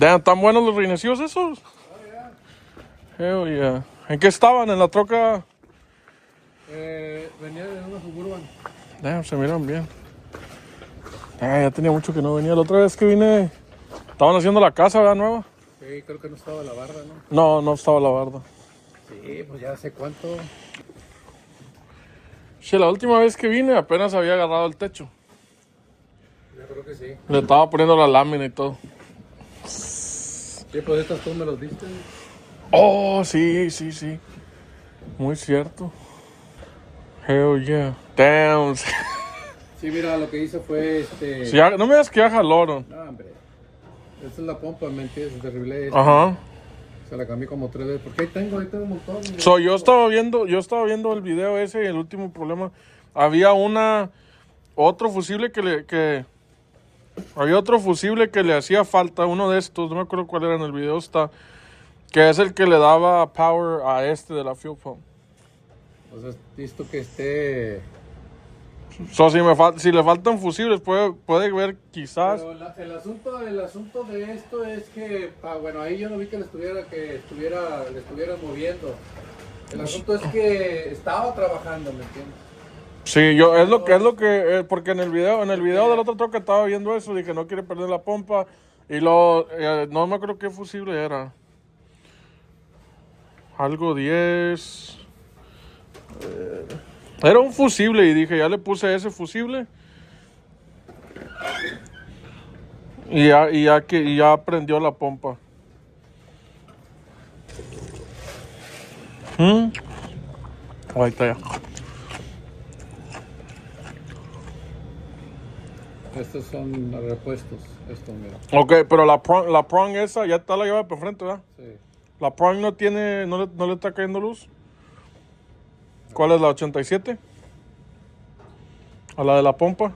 Damn, ¿tan buenos los reinecidos esos? Hell yeah. ¿En qué estaban? ¿En la troca? Venía de una Suburban. Damn, se miran bien. Ya tenía mucho que no venía. La otra vez que vine, estaban haciendo la casa, ¿verdad? Nueva. Sí, creo que no estaba la barda, ¿no? No, no estaba la barda. Sí, pues ya sé cuánto. Sí, la última vez que vine apenas había agarrado el techo. Yo creo que sí. Le estaba poniendo la lámina y todo. Sí, pues estas tú me los diste. Oh, sí. Muy cierto. Hell yeah. Damn. Sí, mira, lo que hice fue Sí, no me digas que ya jalaron. No, hombre. Esta es la pompa, ¿me entiendes? Terrible. Ajá. Se la cambié como 3 veces. Porque ahí tengo un montón. So, yo estaba viendo el video ese y el último problema. Había otro fusible había otro fusible que le hacía falta, uno de estos, no me acuerdo cuál era en el video, que es el que le daba power a este de la fuel pump. O sea, visto que esté... So, si le faltan fusibles, puede ver quizás. Pero el asunto de esto es que, bueno, ahí yo no vi que le estuviera moviendo. El asunto es que estaba trabajando, ¿me entiendes? Sí, porque en el video del otro troca estaba viendo eso, dije no quiere perder la pompa y no me acuerdo qué fusible era. Algo 10. Era un fusible y dije, ya le puse ese fusible. Y ya prendió la pompa. Ahí está ya. Estos son los repuestos. Esto, mira. Ok, pero la prong esa ya está la llave por frente, ¿verdad? Sí. La prong no le está cayendo luz. ¿Cuál es la 87? ¿A la de la pompa?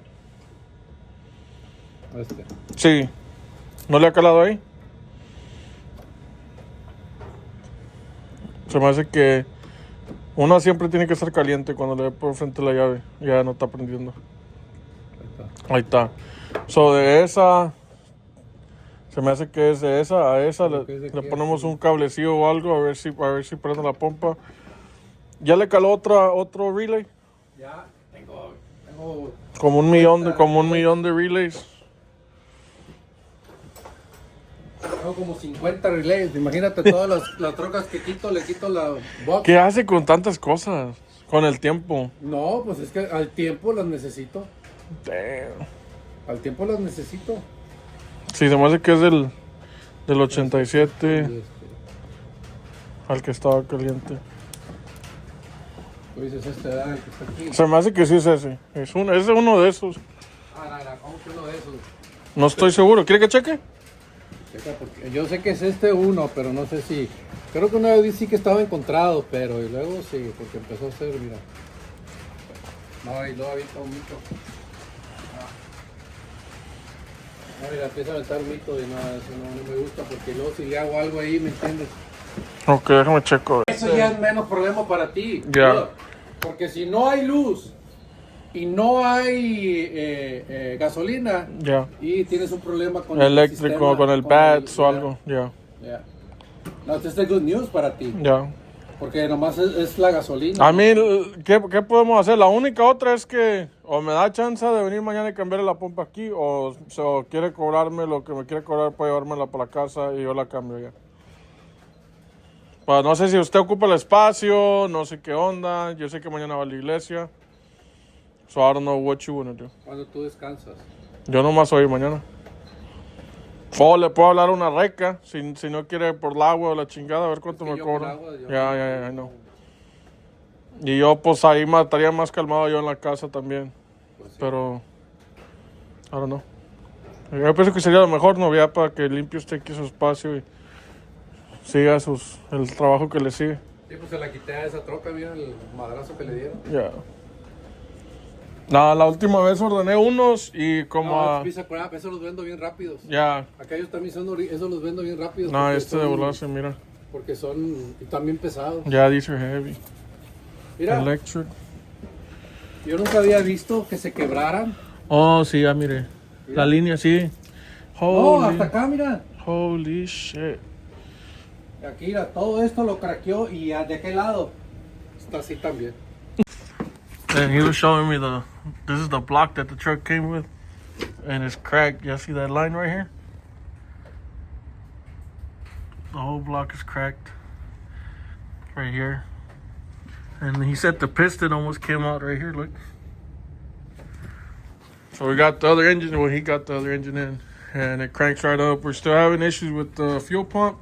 Sí. ¿No le ha calado ahí? Se me hace que una siempre tiene que estar caliente cuando le ve por frente la llave. Ya no está prendiendo. Ahí está. So, de esa... Se me hace que es de esa a esa. Le ponemos un cablecillo o algo a ver si prende la pompa. ¿Ya le caló otro relay? Ya, tengo Como un millón de relays. Tengo como 50 relays. Imagínate todas las trocas que le quito la box. ¿Qué hace con tantas cosas? Con el tiempo. No, pues es que al tiempo las necesito. Damn. Al tiempo las necesito. Sí, se me hace que es del 87 al que estaba caliente. Tú dices el que está aquí. Se me hace que sí es ese. Es uno de esos. ¿Cómo que uno de esos? No estoy seguro. ¿Quiere que cheque? Checa, porque yo sé que es uno, pero no sé si... Creo que una vez sí que estaba encontrado, pero y luego sí, porque empezó a hacer, mira. No, y luego avienta un mito. No, mira, empieza a aventar un mito y nada, eso no me gusta, porque luego si le hago algo ahí, ¿me entiendes? Ok, déjame checo. Eso ya es menos problema para ti. Ya. Porque si no hay luz y no hay gasolina, y tienes un problema con eléctrico, el sistema, con el BATS o algo, Ya. No, esto es good news para ti. Ya. Porque nomás es la gasolina. A mí, ¿qué podemos hacer? La única otra es que o me da chance de venir mañana y cambiarle la pompa aquí, o quiere cobrarme lo que me quiere cobrar para llevármela para la casa y yo la cambio ya. Pues no sé si usted ocupa el espacio, no sé qué onda. Yo sé que mañana va a la iglesia. So I don't know what you wanna do. Cuando tú descansas. Yo nomás voy mañana. O le puedo hablar a una reca, si no quiere por el agua o la chingada, a ver cuánto me cobra. Ya, no. Y yo pues ahí estaría más calmado yo en la casa también. Pues sí. Pero, I don't know. Yo pienso que sería lo mejor, ¿no? Ya para que limpie usted aquí su espacio y siga el trabajo que le sigue. Sí, pues se la quité a esa troca, mira el madrazo que le dieron. Ya. No, la última vez ordené unos y como esos los vendo bien rápidos. Ya. Aquellos también esos los vendo bien rápidos. No, de volar se mira. Porque son también pesados. Ya, these are heavy. Mira. Electric. Yo nunca había visto que se quebraran. Oh, sí, ya mire. Mira. La línea, sí. No, hasta acá, mira. Holy shit. Aquí todo esto lo craqueó y de aquel lado está así también. And he was showing me this is the block that the truck came with. And it's cracked. You see that line right here? The whole block is cracked. Right here. And he said the piston almost came out right here, look. So we got the other engine, well, he got the other engine in. And it cranks right up. We're still having issues with the fuel pump.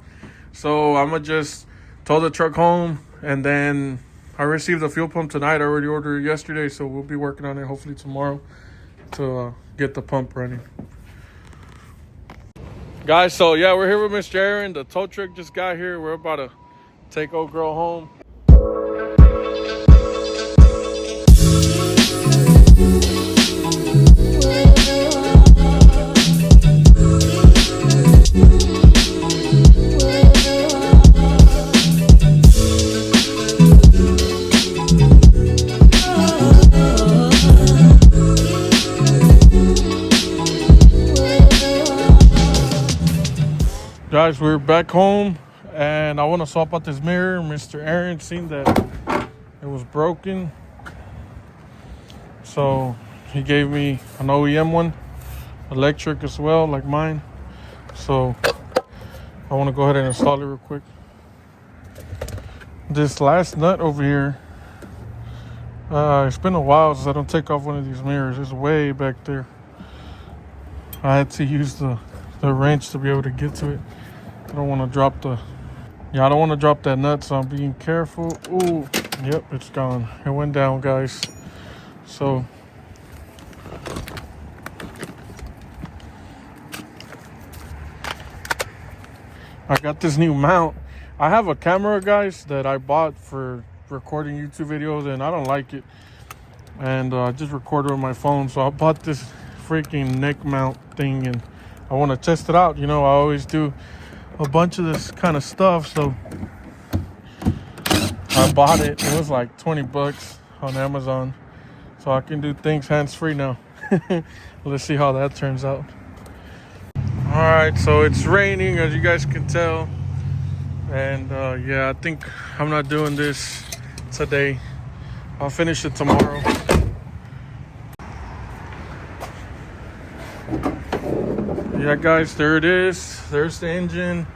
So I'm going to just tow the truck home. And then I received the fuel pump tonight. I already ordered it yesterday. So we'll be working on it hopefully tomorrow to get the pump running. Guys, so yeah, we're here with Mr. Aaron. The tow truck just got here. We're about to take old girl home. Guys, we're back home and I want to swap out this mirror. Mr. Aaron seen that it was broken, so he gave me an OEM one, electric as well, like mine. So I want to go ahead and install it real quick. This last nut over here, it's been a while since I don't take off one of these mirrors. It's way back there. I had to use the wrench to be able to get to it. I don't want to drop I don't want to drop that nut, so I'm being careful. Ooh, yep, it's gone. It went down, guys. So I got this new mount. I have a camera, guys, that I bought for recording YouTube videos, and I don't like it. And I just record with my phone, so I bought this freaking neck mount thing, and I want to test it out. You know, I always do a bunch of this kind of stuff, so I bought it. It was like 20 bucks on Amazon, so I can do things hands-free now. Let's see how that turns out. All right, so it's raining, as you guys can tell, and yeah, I think I'm not doing this today. I'll finish it tomorrow. Yeah, guys, there it is. There's the engine.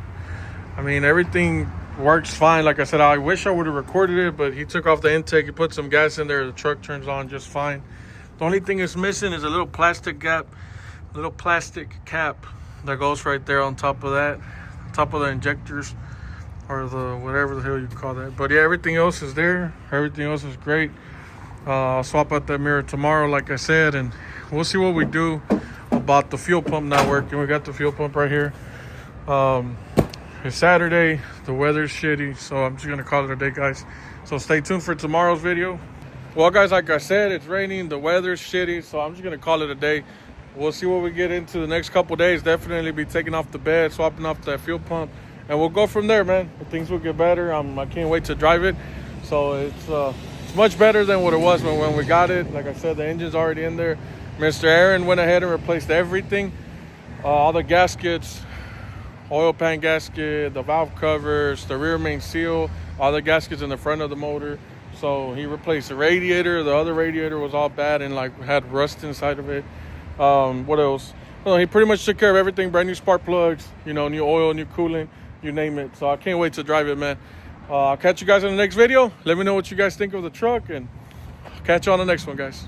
I mean, everything works fine. Like I said, I wish I would have recorded it, but he took off the intake. He put some gas in there. The truck turns on just fine. The only thing it's missing is a little plastic cap that goes right there on top of that, top of the injectors, or the whatever the hell you call that. But yeah, everything else is there. Everything else is great. I'll swap out that mirror tomorrow, like I said, and we'll see what we do about the fuel pump not working. We got the fuel pump right here. It's Saturday, the weather's shitty, so I'm just gonna call it a day, guys. So stay tuned for tomorrow's video. Well, guys, like I said, it's raining, the weather's shitty, so I'm just gonna call it a day. We'll see what we get into the next couple days. Definitely be taking off the bed, swapping off that fuel pump, and we'll go from there, man. Things will get better. I can't wait to drive it. So it's much better than what it was when we got it. Like I said, the engine's already in there. Mr. Aaron went ahead and replaced everything, all the gaskets, oil pan gasket, the valve covers, the rear main seal, all the gaskets in the front of the motor. So he replaced the radiator. The other radiator was all bad and like had rust inside of it. What else? Well, he pretty much took care of everything. Brand new spark plugs, you know, new oil, new coolant, you name it. So I can't wait to drive it, man. I'll catch you guys in the next video. Let me know what you guys think of the truck, and catch you on the next one, guys.